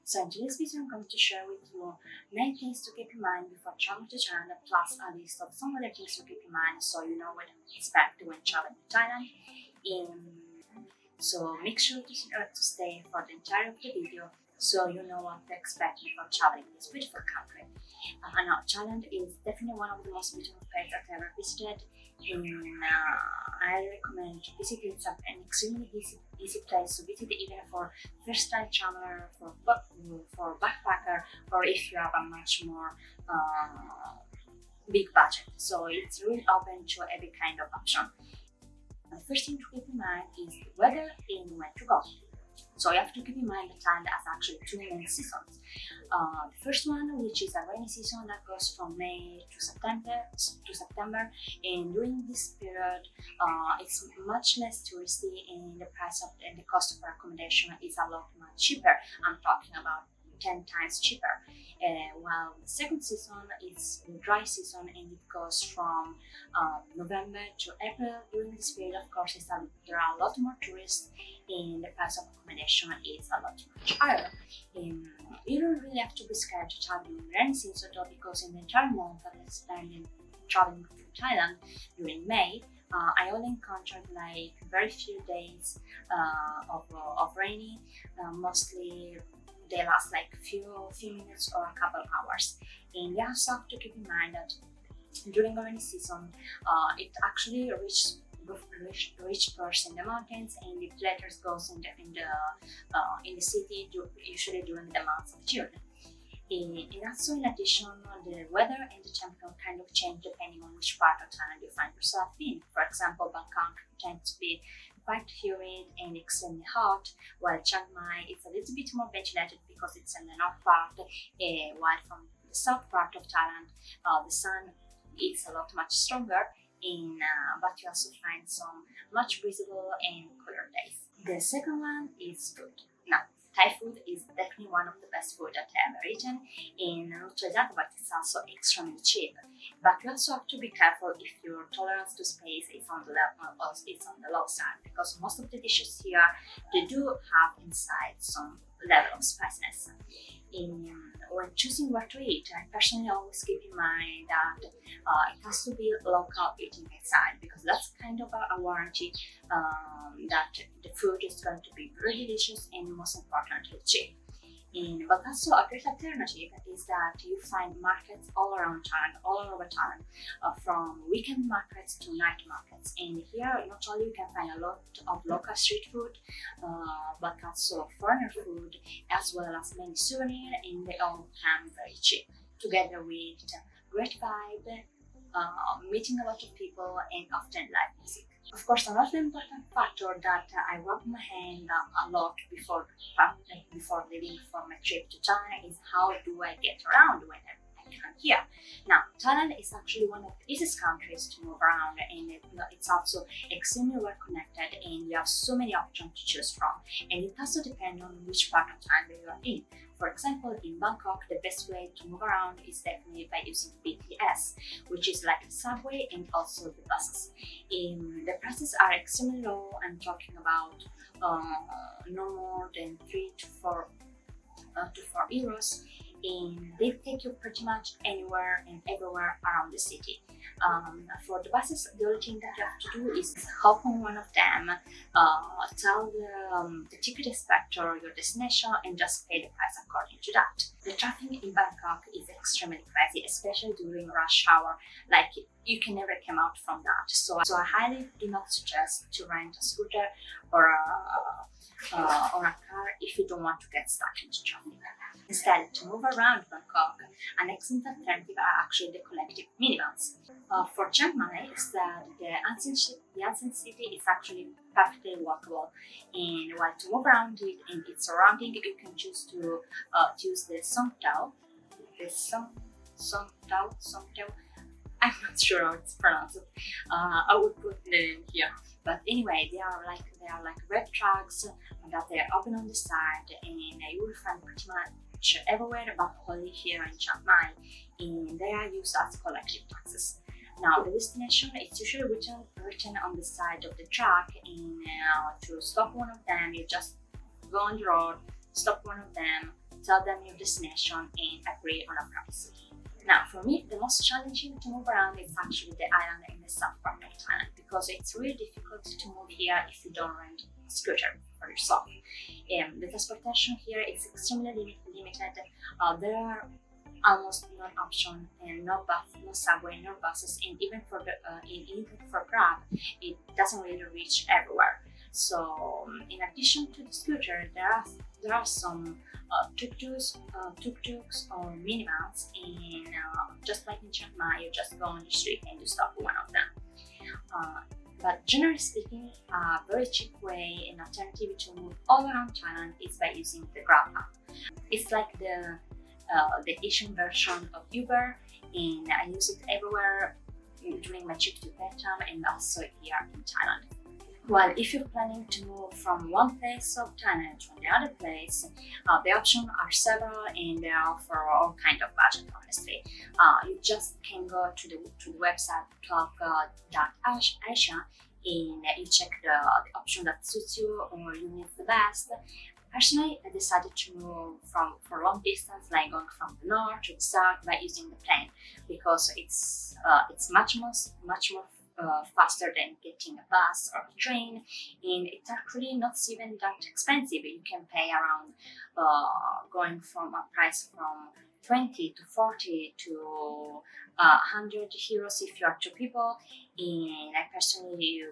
So in today's video, I'm going to share with you 9 things to keep in mind before traveling to Thailand, plus a list of some other things to keep in mind so you know what to expect when traveling to Thailand. So make sure to stay for the entire of the video so you know what to expect before traveling this beautiful country. Now, Thailand is definitely one of the most beautiful places I've ever visited. I recommend to visit it. It's an extremely easy place to visit, even for first-time traveler, for backpacker, or if you have a much more big budget. So it's really open to every kind of option. The first thing to keep in mind is the weather and when to go. So you have to keep in mind that Thailand has actually two main seasons. The first one, which is a rainy season that goes from May to September, and during this period, it's much less touristy, and the cost of accommodation is a lot much cheaper. I'm talking about 10 times cheaper. While the second season is the dry season, and it goes from November to April. During this period, of course, there are a lot more tourists, and the price of accommodation is a lot much higher. You don't really have to be scared to travel in the rainy season though, because in the entire month that I spent in traveling to Thailand during May, I only encountered like very few days of rainy. Mostly they last like few minutes or a couple hours. And you also have to keep in mind that during the rainy season, it actually reach first in the mountains, and it later goes in the city, usually during the month of June. And also, in addition, the weather and the temperature kind of change depending on which part of Thailand you find yourself in. For example, Bangkok tends to be quite humid and extremely hot, while Chiang Mai is a little bit more ventilated because it's in the north part, while from the south part of Thailand, the sun is a lot much stronger, but you also find some much breathable and cooler days. The second one is food. Now, Thai food is definitely one of the best food that I ever eaten, and not only that, but it's also extremely cheap. But you also have to be careful if your tolerance to spice is on the low side, because most of the dishes here, they do have inside some level of spiciness. When choosing what to eat, I personally always keep in mind that it has to be local eating outside, because that's kind of a warranty that the food is going to be very delicious and most importantly cheap. But also a great alternative is that you find markets all around Thailand, all over Thailand, from weekend markets to night markets. And here, not only you can find a lot of local street food, but also foreigner food, as well as many souvenirs, and they all come very cheap. Together with great vibe, meeting a lot of people, and often live music. Of course, another important factor that I wrap my hand a lot before leaving for my trip to China is how do I get around when I come here. Now, Thailand is actually one of the easiest countries to move around, and it's also extremely well connected, and you have so many options to choose from. And it also depends on which part of Thailand you are in. For example, in Bangkok, the best way to move around is definitely by using BTS, which is like a subway, and also the buses. The prices are extremely low. I'm talking about no more than 3 to 4 euros, and they take you pretty much anywhere and everywhere around the city. For the buses, the only thing that you have to do is hop on one of them, tell the ticket inspector your destination, and just pay the price according to that. The traffic in Bangkok is extremely crazy, especially during rush hour. Like, you can never come out from that. So I highly do not suggest to rent a scooter or a car if you don't want to get stuck into traffic. Instead, to move around Bangkok, an excellent alternative are actually the collective minivans. For Chiang Mai, the ancient city is actually perfectly walkable, and while to move around it and its surrounding, you can choose to use the Songtao. Songtao. I'm not sure how it's pronounced. I would put the name here. But anyway, they are like red trucks that they are open on the side, and you will find pretty much everywhere, but only here in Chiang Mai, and they are used as collective taxis. Now, the destination is usually written on the side of the truck, and to stop one of them, you just go on the road, stop one of them, tell them your destination, and agree on a price. Now, for me, the most challenging to move around is actually the island in the south part of Thailand, because it's really difficult to move here if you don't rent a scooter for yourself. The transportation here is extremely limited. There are almost no option and no bus, no subway, no buses, and even for Grab, it doesn't really reach everywhere. So, in addition to the scooter, there are some tuk-tuks or minivans, and just like in Chiang Mai, you just go on the street and you stop one of them. But generally speaking, a very cheap way and alternative to move all around Thailand is by using the Grab app. It's like the Asian version of Uber, and I use it everywhere during my trip to Vietnam and also here in Thailand. Well, if you're planning to move from one place of Thailand to the other place, the options are several and they are for all kind of budget, honestly. You just can go to the website talk.asia and you check the option that suits you or you need the best. Personally, I decided to move for long distance, like going from the north to the south by using the plane, because it's much more faster than getting a bus or a train, and it's actually not even that expensive. You can pay around going from a price from 20 to 40 to 100 euros if you are two people. And I personally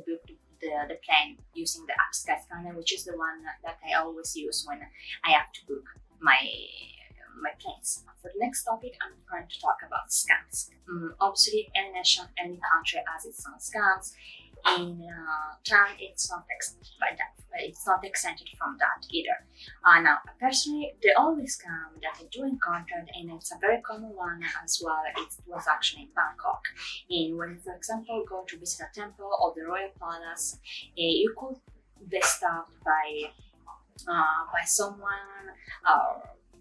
booked the plane using the app Skyscanner, which is the one that I always use when I have to book my planes. For the next topic, I'm going to talk about scams. Obviously, any nation, any country has its own scams. In Thailand, it's not exempted by that. It's not exempted from that either. Now, personally, the only scam that I do encounter, and it's a very common one as well, it was actually in Bangkok. And when, for example, go to visit a temple or the royal palace, you could be stopped by someone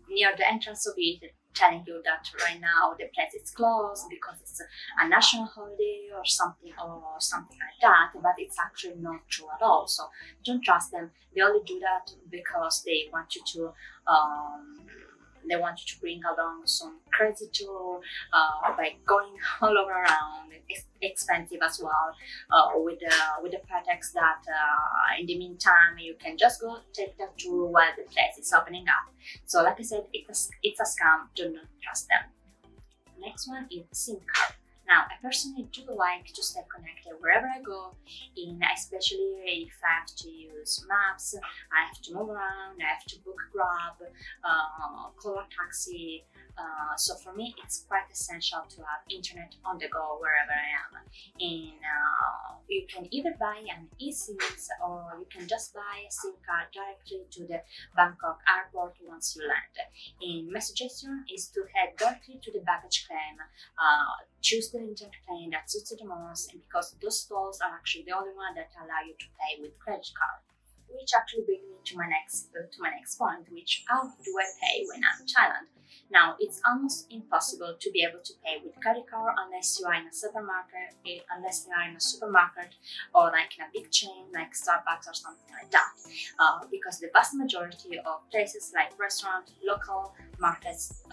near the entrance of it, telling you that right now the place is closed because it's a national holiday or something like that, but it's actually not true at all. So don't trust them. They only do that because they want you to bring along some crazy tour by going all over around. It's expensive as well, with the pretext that in the meantime you can just go take that tour while the place is opening up. So like I said, it's a scam. Do not trust them. Next one is SIM card. Now, I personally do like to stay connected wherever I go, and especially if I have to use maps, I have to move around, I have to book Grab, call a taxi. So for me, it's quite essential to have internet on the go wherever I am. And you can either buy an eSIM or you can just buy a SIM card directly to the Bangkok airport once you land. And my suggestion is to head directly to the baggage claim. Choose the internet plane that suits you the most, and because those stalls are actually the only one that allow you to pay with credit card. Which actually brings me to my next point, which how do I pay when I'm in Thailand? Now, it's almost impossible to be able to pay with credit card unless you are in a supermarket, or like in a big chain like Starbucks or something like that. Because the vast majority of places like restaurants, local markets,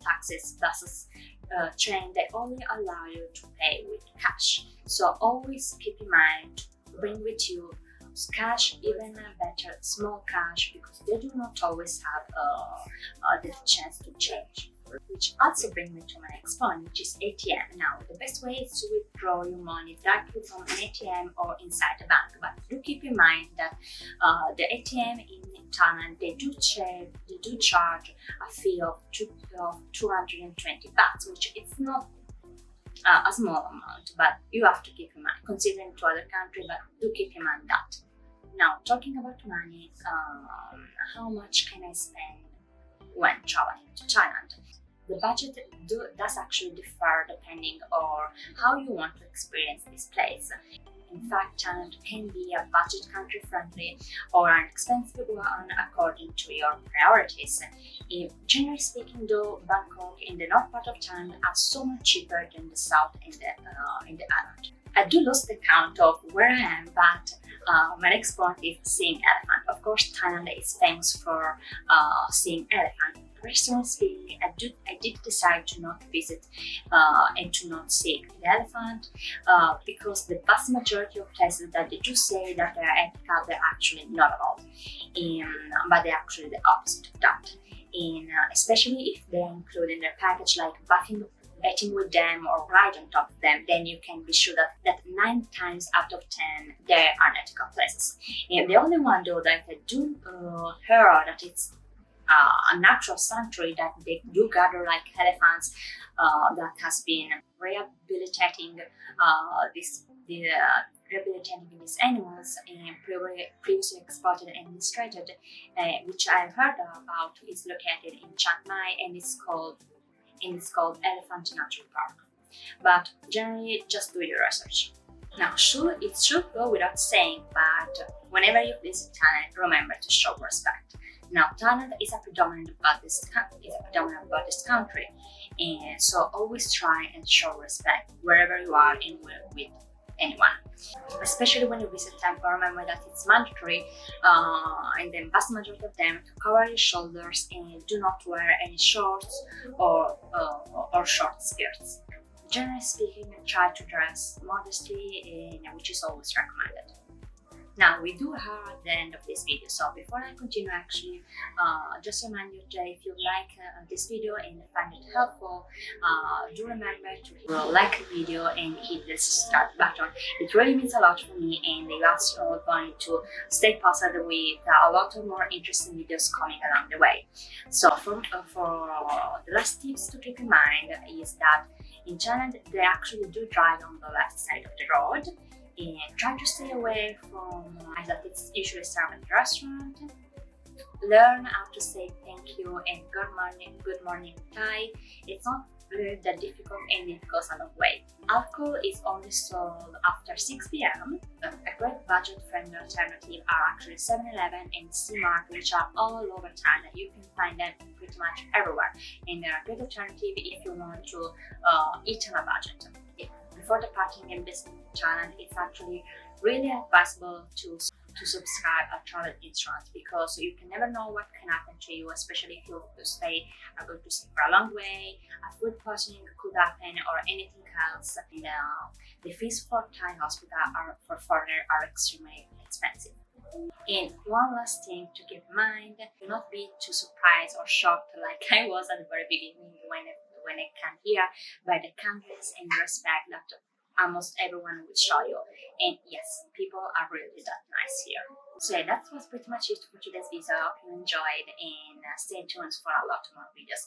taxis, buses, train, they only allow you to pay with cash. So always keep in mind to bring with you cash, even better small cash, because they do not always have the chance to change. Which also brings me to my next point, which is ATM. Now, the best way is to withdraw your money directly from an ATM or inside the bank. But do keep in mind that the ATM in Thailand, they do charge a fee of 220 bahts, which it's not a small amount, but you have to keep in mind, considering to other countries, but do keep in mind that. Now, talking about money, how much can I spend when traveling to Thailand? The budget does actually differ depending on how you want to experience this place. In fact, Thailand can be a budget country friendly or an expensive one according to your priorities. Generally speaking though, Bangkok in the north part of Thailand are so much cheaper than the south in the island. I do lose the count of where I am, but My next point is seeing elephant. Of course, Thailand is famous for seeing elephant. Personally speaking, I did decide to not visit and to not see the elephant because the vast majority of places that they do say that they are ethical, they're actually not at all. But they're actually the opposite of that. Especially if they include in their package like betting with them or ride on top of them, then you can be sure that 9 times out of 10 they are unethical places. And the only one though that I do hear that it's a natural sanctuary that they do gather like elephants that has been rehabilitating rehabilitating these animals and previously exported and mistreated, which I've heard about, is located in Chiang Mai and it's called Elephant Natural Park. But generally, just do your research. Now, sure, it should go without saying, but whenever you visit Thailand, remember to show respect. Now, Thailand is a predominant Buddhist country, and so always try and show respect wherever you are and with anyone. Especially when you visit temple, remember that it's mandatory in the vast majority of them to cover your shoulders and do not wear any shorts or short skirts. Generally speaking, try to dress modestly, which is always recommended. Now we do have at the end of this video, so before I continue, actually just remind you that if you like this video and find it helpful, do remember to like the video and hit the subscribe button. It really means a lot for me, and you also are going to stay posted with a lot of more interesting videos coming along the way. So for the last tips to keep in mind is that in Thailand they actually do drive on the left side of the road, and try to stay away from that it's usually served at the restaurant. Learn how to say thank you and good morning Thai. It's not really that difficult and it goes a long way. Alcohol is only sold after 6 p.m. A great budget-friendly alternative are actually 7-Eleven and C-Mart, which are all over Thailand. You can find them pretty much everywhere, and they're a good alternative if you want to eat on a budget. Before departing and visiting Thailand, it's actually really advisable to subscribe a travel insurance, because you can never know what can happen to you, especially if you are going to stay for a long way. A food poisoning could happen or anything else. And, the fees for Thai hospital for foreigner are extremely expensive. And one last thing to keep in mind: do not be too surprised or shocked like I was at the very beginning when I came here by the kindness and respect that almost everyone will show you. And yes, people are really that nice here. So yeah, that was pretty much it for today's video. I hope you enjoyed, and stay tuned for a lot more videos.